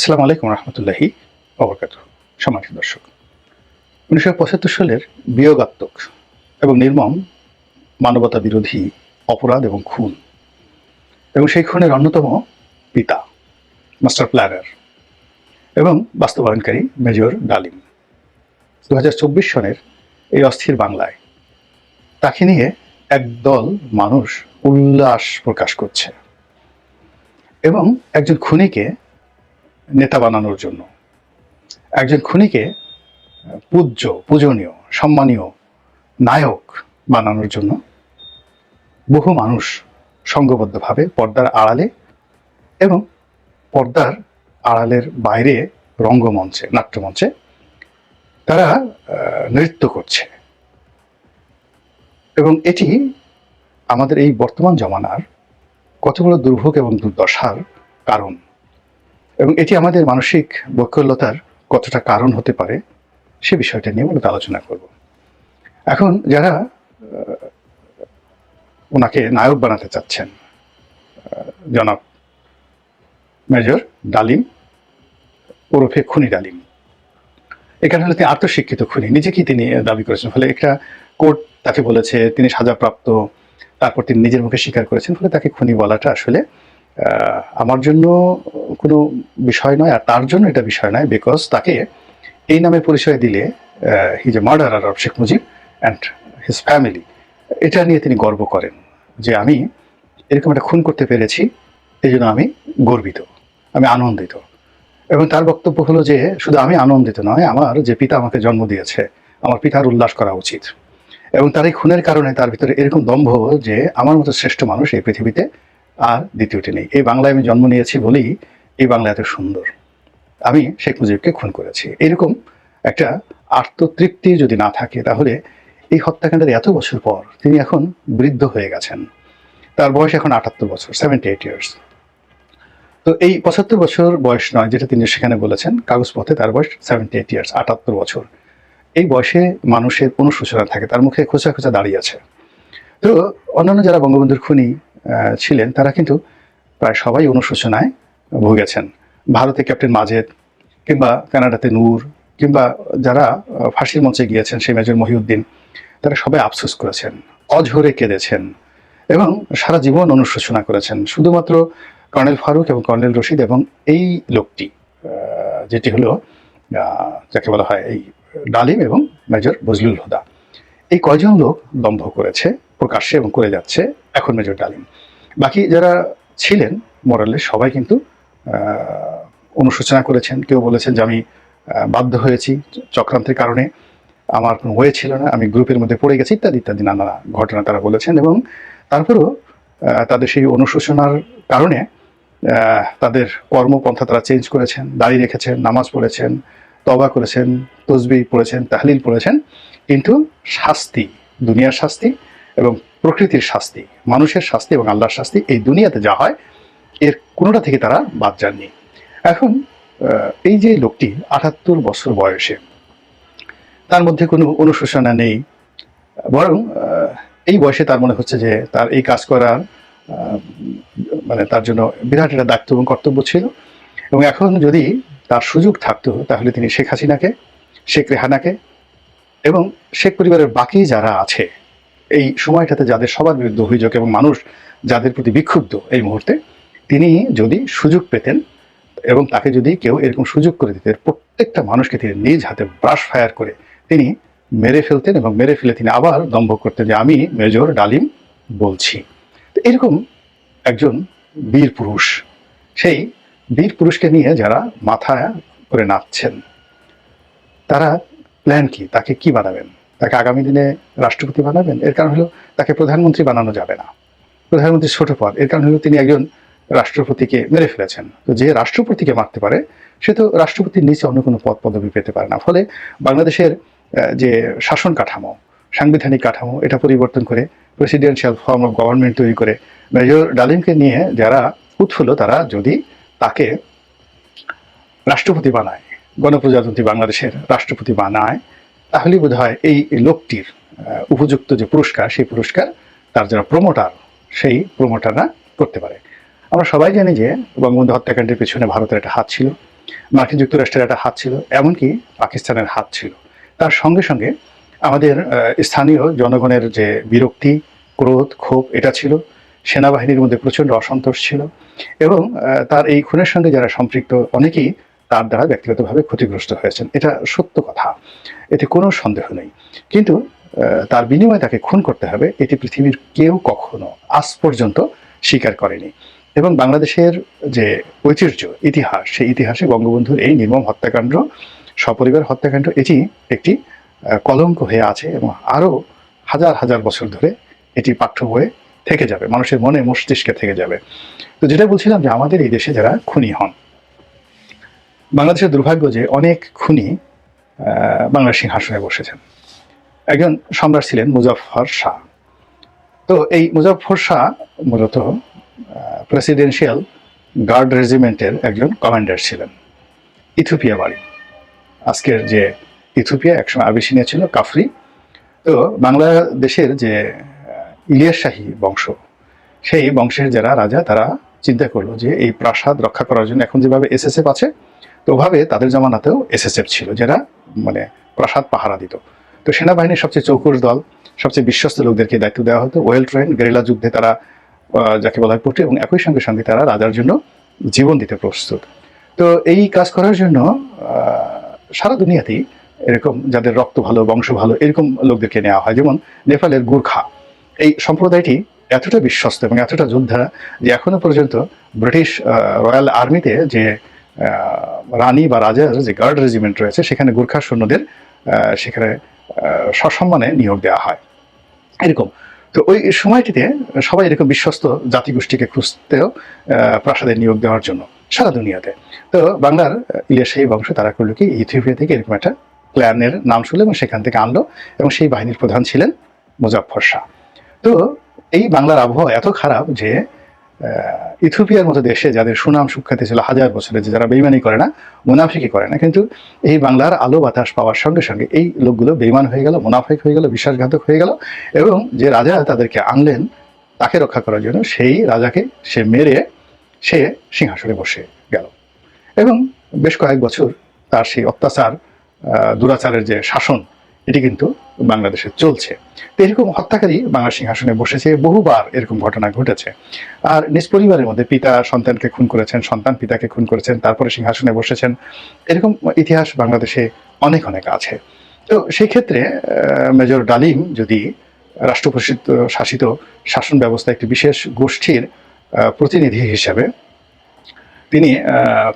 আসসালামু আলাইকুম রহমতুল্লাহি ওবরকাতুহু। সম্মানিত দর্শক, 1975 সালের বিয়োগাত্মক এবং নির্মম মানবতা বিরোধী অপরাধ এবং খুন, এবং সেই খুনের অন্যতম পিতা, মাস্টার প্ল্যানার এবং বাস্তবায়নকারী মেজর ডালিম, 2024 সনের এই অস্থির বাংলায় তাকে নিয়ে একদল মানুষ উল্লাস প্রকাশ করছে এবং একজন খুনিকে নেতা বানানোর জন্য, একজন খুনিকে পূজনীয়, সম্মানীয় নায়ক বানানোর জন্য বহু মানুষ সংঘবদ্ধভাবে পর্দার আড়ালে এবং পর্দার আড়ালের বাইরে রঙ্গমঞ্চে, নাট্যমঞ্চে তারা নৃত্য করছে। এবং এটি আমাদের এই বর্তমান জমানার কত বড় দুর্ভোগ এবং দুর্দশার কারণ, এবং এটি আমাদের মানসিক বৈকল্যতার কতটা কারণ হতে পারে সে বিষয়টা নিয়ে মূলত আলোচনা করব। এখন যারা ওনাকে নায়ক বানাতে চাচ্ছেন, জনাব মেজর ডালিম ওরফে খুনি ডালিম, এখানে হলে তিনি আত্মশিক্ষিত খুনি, নিজেকেই তিনি দাবি করেছেন। ফলে একটা কোর্ট তাকে বলেছে তিনি সাজাপ্রাপ্ত, তারপর তিনি নিজের মুখে স্বীকার করেছেন। ফলে তাকে খুনি বলাটা আসলে আমার জন্য কোনো বিষয় নয়, আর তার জন্য এটা বিষয় নয়, বিকজ তাকে এই নামে পরিচয় দিলে হি যে murderer of Sheikh Mujib and his family, এটা নিয়ে তিনি গর্ব করেন যে আমি এরকম একটা খুন করতে পেরেছি, এই জন্য আমি গর্বিত, আমি আনন্দিত। এবং তার বক্তব্য হলো যে শুধু আমি আনন্দিত নয়, আমার যে পিতা আমাকে জন্ম দিয়েছে, আমার পিতার উল্লাস করা উচিত। এবং তার এই খুনের কারণে তার ভিতরে এরকম দম্ভ যে আমার মতো শ্রেষ্ঠ মানুষ এই পৃথিবীতে আর দ্বিতীয়টি নেই। এই বাংলায় আমি জন্ম নিয়েছি বলেই এই বাংলা এত সুন্দর, আমি শেখ মুজিবকে খুন করেছি। এরকম একটা আত্মতৃপ্তি যদি না থাকে, তাহলে এই হত্যাকাণ্ডের এত বছর পর তিনি এখন বৃদ্ধ হয়ে গেছেন, তার বয়স এখন 78 বছর, 78 ইয়ার্স। তো এই 75 বছর বয়স নয় যেটা তিনি সেখানে বলেছেন, কাগজপত্রে তার বয়স 78 ইয়ার্স, 78 বছর। এই বয়সে মানুষের অনুশোচনা থাকে, তার মুখে খোঁচা খোঁচা দাঁড়িয়ে আছে। তো অন্যান্য যারা বঙ্গবন্ধুর খুনি ছিলেন তারা কিন্তু প্রায় সবাই অনুশোচনায় ভুগেছেন। ভারতে ক্যাপ্টেন মাজেদ, কিংবা কানাডাতে নূর, কিংবা যারা ফাঁসির মঞ্চে গিয়েছেন সেই মেজর মহিউদ্দিন, তারা সবাই আফসোস করেছেন, অঝরে কেঁদেছেন এবং সারা জীবন অনুশোচনা করেছেন। শুধুমাত্র কর্নেল ফারুক এবং কর্নেল রশিদ এবং এই লোকটি, যেটি হলো যাকে বলা হয় এই ডালিম এবং মেজর বজলুল হুদা, এই কয়জন লোক দম্ভ করেছে প্রকাশ্যে এবং করে যাচ্ছে এখন মেজর ডালিম। বাকি যারা ছিলেন মোরালে সবাই কিন্তু অনুশোচনা করেছেন। কেউ বলেছেন যে আমি বাধ্য হয়েছি চক্রান্তের কারণে, আমার কোনো ওয়ে ছিল না, আমি গ্রুপের মধ্যে পড়ে গেছি, ইত্যাদি ইত্যাদি নানা ঘটনা তারা বলেছেন। এবং তারপরেও তাদের সেই অনুশোচনার কারণে তাদের কর্মপন্থা তারা চেঞ্জ করেছেন, দাঁড়িয়ে রেখেছেন, নামাজ পড়েছেন, তওবা করেছেন, তসবিহ পড়েছেন, তাহলিল পড়েছেন, কিন্তু শাস্তি, দুনিয়ার শাস্তি এবং প্রকৃতির শাস্তি, মানুষের শাস্তি এবং আল্লাহর শাস্তি, এই দুনিয়াতে যা হয় এর কোনোটা থেকে তারা বাদ যাননি। এখন এই যে লোকটি 78 বছর বয়সে, তার মধ্যে কোনো অনুশোচনা নেই, বরং এই বয়সে তার মনে হচ্ছে যে তার এই কাজ করার মানে তার জন্য বিরাট একটা দায়িত্ব এবং কর্তব্য ছিল। এবং এখন যদি তার সুযোগ থাকতো তাহলে তিনি শেখ হাসিনাকে, শেখ রেহানাকে এবং শেখ পরিবারের বাকি যারা আছে এই সময়টাতে, যাদের সবার বিরুদ্ধে অভিযোগ এবং মানুষ যাদের প্রতি বিক্ষুব্ধ এই মুহূর্তে, তিনি যদি সুযোগ পেতেন এবং তাকে যদি কেউ এরকম সুযোগ করে দিতেন, প্রত্যেকটা মানুষকে তিনি নিজ হাতে ব্রাশ ফায়ার করে তিনি মেরে ফেলতেন এবং মেরে ফেলে তিনি আবার দম্ভ করতেন যে আমি মেজর ডালিম বলছি। তো এরকম একজন বীর পুরুষ, সেই বীর পুরুষকে নিয়ে যারা মাথা করে নাচছেন, তারা প্ল্যান কি? তাকে কি বানাবেন? তাকে আগামী দিনে রাষ্ট্রপতি বানাবেন? এর কারণ হলো তাকে প্রধানমন্ত্রী বানানো যাবে না, প্রধানমন্ত্রী ছোট পদ। এর কারণ হলো তিনি একজন রাষ্ট্রপতিকে মেরে ফেলেছেন। তো যে রাষ্ট্রপতিকে মারতে পারে সে তো রাষ্ট্রপতির নিচে অন্য কোনো পদ পদবি পেতে পারে না। ফলে বাংলাদেশের যে শাসন কাঠামো, সাংবিধানিক কাঠামো, এটা পরিবর্তন করে প্রেসিডেন্সিয়াল ফর্ম অফ গভর্নমেন্ট তৈরি করে মেজর ডালিমকে নিয়ে যারা উৎফুল্ল, তারা যদি তাকে রাষ্ট্রপতি বানায়, গণপ্রজাতন্ত্রী বাংলাদেশের রাষ্ট্রপতি বানায়, তাহলেই বোধ হয় এই লোকটির উপযুক্ত যে পুরস্কার, সেই পুরস্কার তার যারা প্রমোটার, সেই প্রমোটাররা করতে পারে। আমরা সবাই জানি যে বঙ্গবন্ধু হত্যাকাণ্ডের পেছনে ভারতের একটা হাত ছিল। মার্কিন যুক্তরাষ্ট্রের একটা হাত ছিল, এমনকি পাকিস্তানের হাত ছিল। তার সঙ্গে সঙ্গে আমাদের স্থানীয় জনগণের যে বিরক্তি, ক্রোধ, ক্ষোভ এটা ছিল। সেনাবাহিনীর মধ্যে প্রচণ্ড অসন্তোষ ছিল এবং তার এই খুনের সঙ্গে যারা সম্পৃক্ত অনেকেই তার দ্বারা ব্যক্তিগতভাবে ক্ষতিগ্রস্ত হয়েছেন। এটা সত্য কথা, এতে কোনো সন্দেহ নেই। কিন্তু তার বিনিময়ে তাকে খুন করতে হবে এটি পৃথিবীর কেউ কখনো আজ পর্যন্ত স্বীকার করেনি। এবং বাংলাদেশের যে ঐতিহ্য, ইতিহাস, সেই ইতিহাসে বঙ্গবন্ধুর এই নির্মম হত্যাকাণ্ড, সপরিবার হত্যাকাণ্ড, এটি একটি কলঙ্ক হয়ে আছে এবং আরও হাজার হাজার বছর ধরে এটি পাঠ্য বইয়ে থেকে যাবে, মানুষের মনে মস্তিষ্কে থেকে যাবে। তো যেটা বলছিলাম যে আমাদের এই দেশে যারা খুনি হন, বাংলাদেশের দুর্ভাগ্য যে অনেক খুনি বাংলার সিংহাসনে বসেছেন। একজন সম্রাট ছিলেন মুজাফফর শাহ। তো এই মুজাফফর শাহ মূলত প্রেসিডেন্সিয়াল গার্ড রেজিমেন্টের একজন কমান্ডার ছিলেন। ইথিওপিয়া বাড়ি, আজকের যে ইথিওপিয়া একসময় আবিসিনিয়া ছিল, কাফরি। তো বাংলাদেশের যে ইলিয়াস শাহী বংশ, সেই বংশের যারা রাজা তারা চিন্তা করলো যে এই প্রাসাদ রক্ষা করার জন্য এখন যেভাবে এসএসএফ আছে, তো ওভাবে তাদের জামানাতেও এসএসএফ ছিল, যারা মানে প্রাসাদ পাহারা দিত। তো সেনাবাহিনীর সবচেয়ে চৌকুশ দল, সবচেয়ে বিশ্বস্ত লোকদেরকে দায়িত্ব দেওয়া হতো। ওয়েল ট্রেন গেরিলা যুদ্ধে তারা যাকে বলা হয় পটু, এবং একই সঙ্গে সঙ্গে তারা রাজার জন্য জীবন দিতে প্রস্তুত। তো এই কাজ করার জন্য সারা দুনিয়াতেই এরকম যাদের রক্ত ভালো, বংশ ভালো, এরকম লোকদেরকে নেওয়া হয়। যেমন নেপালের গুর্খা, এই সম্প্রদায়টি এতটা বিশ্বস্ত এবং এতটা যোদ্ধা যে এখনো পর্যন্ত ব্রিটিশ রয়্যাল আর্মিতে যে রানী বা রাজার যে গার্ড রেজিমেন্ট রয়েছে, সেখানে গুর্খা সৈন্যদের সেখানে সসম্মানে নিয়োগ দেওয়া হয় এরকম। তো ওই সময়টিতে সবাই এরকম বিশ্বস্ত জাতিগোষ্ঠীকে খুঁজতেও প্রাসাদে নিয়োগ দেওয়ার জন্য সারা দুনিয়াতে। তো বাংলার ইলিয়াস শাহী বংশ তারা করলো কি, ইথিওপিয়া থেকে এরকম একটা প্ল্যানের নাম শুনলো এবং সেখান থেকে আনলো, এবং সেই বাহিনীর প্রধান ছিলেন মুজাফফর শাহ। তো এই বাংলার আবহাওয়া এত খারাপ যে ইথিওপিয়ার মতো দেশে যাদের সুনাম সুখ্যাতি ছিল হাজার বছরে, যে যারা বেইমানি করে না, মুনাফিকি করে না, কিন্তু এই বাংলার আলো বাতাস পাওয়ার সঙ্গে সঙ্গে এই লোকগুলো বেইমান হয়ে গেল, মুনাফিক হয়ে গেল, বিশ্বাসঘাতক হয়ে গেল, এবং যে রাজা তাদেরকে আনলেন তাকে রক্ষা করার জন্য, সেই রাজাকে সে মেরে সে সিংহাসনে বসে গেল। এবং বেশ কয়েক বছর তার সেই অত্যাচার, দুরাচারের যে শাসন, এটি কিন্তু বাংলাদেশে চলছে। তো এরকম হত্যাকারী বাংলা সিংহাসনে বসেছে, বহুবার এরকম ঘটনা ঘটেছে। আর নিজ পরিবারের মধ্যে পিতা সন্তানকে খুন করেছেন, সন্তান পিতাকে খুন করেছেন, তারপরে সিংহাসনে বসেছেন, এরকম ইতিহাস বাংলাদেশে অনেক অনেক আছে। তো সেই ক্ষেত্রে মেজর ডালিম যদি রাষ্ট্রপ্রসিদ্ধ শাসিত শাসন ব্যবস্থা একটি বিশেষ গোষ্ঠীর প্রতিনিধি হিসেবে তিনি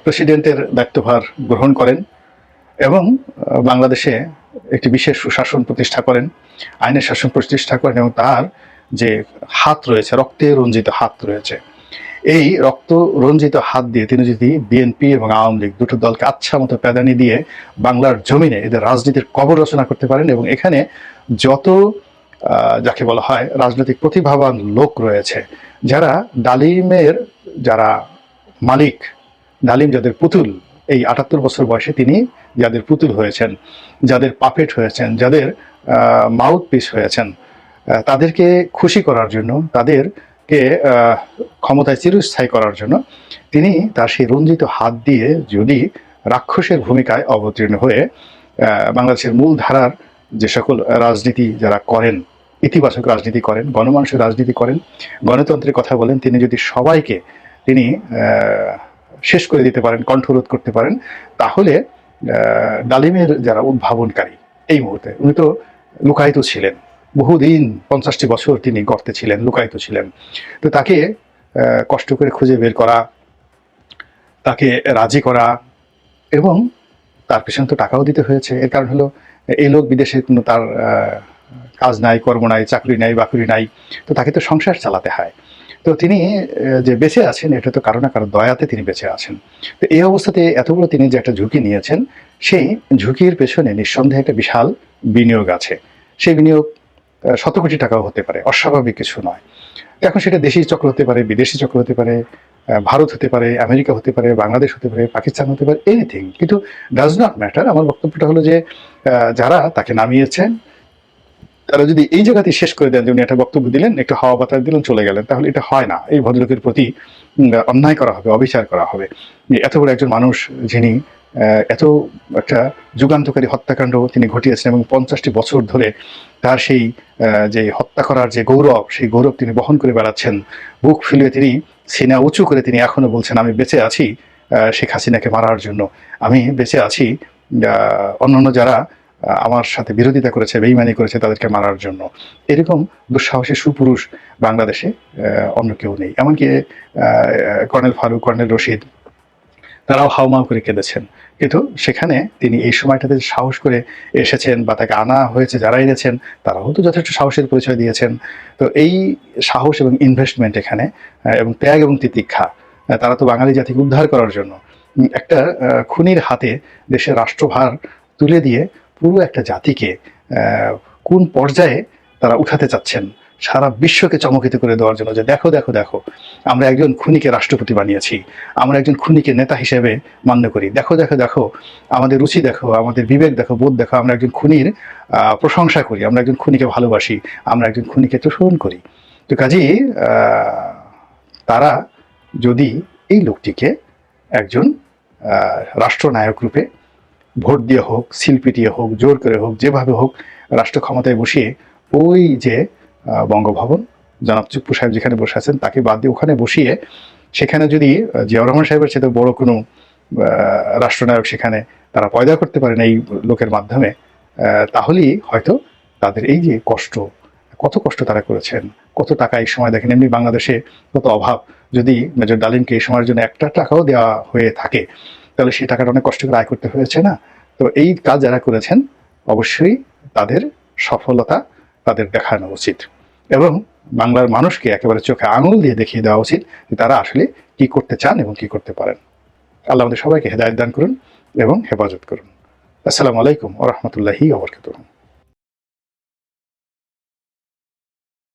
প্রেসিডেন্টের দায়িত্বভার গ্রহণ করেন এবং বাংলাদেশে একটি বিশেষ সুশাসন প্রতিষ্ঠা করেন, আইনের শাসন প্রতিষ্ঠা করেন, এবং তার যে হাত রয়েছে, রক্তে রঞ্জিত হাত রয়েছে, এই রক্ত রঞ্জিত হাত দিয়ে তিনি যদি বিএনপি এবং আওয়ামী লীগ দুটো দলকে আচ্ছা মতো প্যাদানি দিয়ে বাংলার জমিনে এদের রাজনীতির কবর রচনা করতে পারেন, এবং এখানে যত যাকে বলা হয় রাজনৈতিক প্রতিভাবান লোক রয়েছে, যারা ডালিমের যারা মালিক, ডালিম যাদের পুতুল, এই ৭৮ বছর বয়সে তিনি যাদের পুতুল হয়েছেন, যাদের পাপেট হয়েছেন, যাদের মাউথ পিস হয়েছেন, তাদেরকে খুশি করার জন্য, তাদেরকে ক্ষমতায় চিরস্থায়ী করার জন্য তিনি তার সেই রঞ্জিত হাত দিয়ে যদি রাক্ষসের ভূমিকায় অবতীর্ণ হয়ে বাংলাদেশের মূল ধারার যে সকল রাজনীতি যারা করেন, ইতিবাচক রাজনীতি করেন, গণমানুষের রাজনীতি করেন, গণতন্ত্রের কথা বলেন, তিনি যদি সবাইকে তিনি শেষ করে দিতে পারেন, কণ্ঠরোধ করতে পারেন, তাহলে ডালিমের যারা উদ্ভাবনকারী, এই মুহূর্তে উনি তো লুকায়িত ছিলেন বহুদিন, ৫০টি বছর তিনি গর্তে ছিলেন, লুকায়িত ছিলেন। তো তাকে কষ্ট করে খুঁজে বের করা, তাকে রাজি করা, এবং তার পেছনে তো টাকাও দিতে হয়েছে। এর কারণ হলো এই লোক বিদেশে কোনো তার কাজ নাই, কর্ম নাই, চাকরি নাই, বাকরি নাই, তো তাকে তো সংসার চালাতে হয়। তো তিনি যে বেঁচে আছেন, এটা তো কারো না কারো দয়াতে তিনি বেঁচে আছেন। তো এই অবস্থাতে এতগুলো তিনি যে একটা ঝুঁকি নিয়েছেন, সেই ঝুঁকির পেছনে নিঃসন্দেহে একটা বিশাল বিনিয়োগ আছে। সেই বিনিয়োগ শত কোটি টাকাও হতে পারে, অস্বাভাবিক কিছু নয়। এখন সেটা দেশি চক্র হতে পারে, বিদেশি চক্র হতে পারে, ভারত হতে পারে, আমেরিকা হতে পারে, বাংলাদেশ হতে পারে, পাকিস্তান হতে পারে, এনিথিং, কিন্তু ডাজ নট ম্যাটার। আমার বক্তব্যটা হলো যে যারা তাকে নামিয়েছেন, তারা যদি এই জায়গাতেই শেষ করে দেন যে উনি একটা বক্তব্য দিলেন, একটু হাওয়া বাতাস দিলেন, চলে গেলেন, তাহলে এটা হয় না। এই ভদ্রলোকের প্রতি অন্যায় করা হবে, অবিচার করা হবে। এত বড় একজন মানুষ যিনি এত একটা যুগান্তকারী হত্যাকাণ্ড তিনি ঘটিয়েছেন এবং 50টি বছর ধরে তার সেই যে হত্যা করার যে গৌরব, সেই গৌরব তিনি বহন করে বেড়াচ্ছেন। বুক ফুলিয়ে তিনি সিনা উঁচু করে তিনি এখনো বলছেন, আমি বেঁচে আছি শেখ হাসিনাকে মারার জন্য, আমি বেঁচে আছি অন্যান্য যারা আমার সাথে বিরোধিতা করেছে, বেইমানি করেছে তাদেরকে মারার জন্য। এরকম দুঃসাহসী সুপুরুষ বাংলাদেশে অন্য কেউ নেই। এমনকি কর্নেল ফারুক, কর্নেল রশিদ তারাও হাউমাউ করে কেঁদেছেন। কিন্তু সেখানে তিনি এই সময়টাতে সাহস করে এসেছেন বা তাকে আনা হয়েছে যারা এনেছেন তারাও তো যথেষ্ট সাহসের পরিচয় দিয়েছেন। তো এই সাহস এবং ইনভেস্টমেন্ট এখানে এবং ত্যাগ এবং তিতিক্ষা, তারা তো বাঙালি জাতিকে উদ্ধার করার জন্য একটা খুনির হাতে দেশের রাষ্ট্রভার তুলে দিয়ে পুরো একটা জাতিকে কোন পর্যায়ে তারা উঠাতে চাচ্ছেন, সারা বিশ্বকে চমকিত করে দেওয়ার জন্য, যে দেখো দেখো দেখো আমরা একজন খুনিকে রাষ্ট্রপতি বানিয়েছি, আমরা একজন খুনিকে নেতা হিসেবে মান্য করি, দেখো দেখো দেখো আমাদের রুচি দেখো, আমাদের বিবেক দেখো, বোধ দেখো, আমরা একজন খুনির প্রশংসা করি, আমরা একজন খুনিকে ভালোবাসি, আমরা একজন খুনিকে তোষণ করি। তো কাজেই তারা যদি এই লোকটিকে একজন রাষ্ট্রনায়ক রূপে ভোট দিয়ে হোক, সিল পিটিয়ে হোক, জোর করে হোক, যেভাবে হোক রাষ্ট্র ক্ষমতায় বসিয়ে ওই যে বঙ্গভবন জনাব চুপ্পু সাহেব যেখানে বসে আছেন তাকে বাদ দিয়ে ওখানে বসিয়ে সেখানে যদি জিয়াউর রহমান সাহেবের সাথে বড় কোনো রাষ্ট্রনায়ক সেখানে তারা পয়দা করতে পারেন এই লোকের মাধ্যমে, তাহলেই হয়তো তাদের এই যে কষ্ট, কত কষ্ট তারা করেছেন, কত টাকা এই সময় দেখেন, এমনি বাংলাদেশে কত অভাব, যদি মেজর ডালিমকে এই সময়ের জন্য একটা টাকাও দেওয়া হয়ে থাকে তাহলে সেই টাকাটা অনেক কষ্ট করে আয় করতে হয়েছে না? তো এই কাজ যারা করেছেন অবশ্যই তাদের সফলতা তাদের দেখানো উচিত এবং বাংলার মানুষকে একেবারে চোখে আঙুল দিয়ে দেখিয়ে দেওয়া উচিত যে তারা আসলে কি করতে চান এবং কি করতে পারেন। আল্লাহ আমাদের সবাইকে হেদায়েত দান করুন এবং হেফাজত করুন। আসসালামু আলাইকুম ওয়া রাহমাতুল্লাহি ওয়া বারাকাতুহু।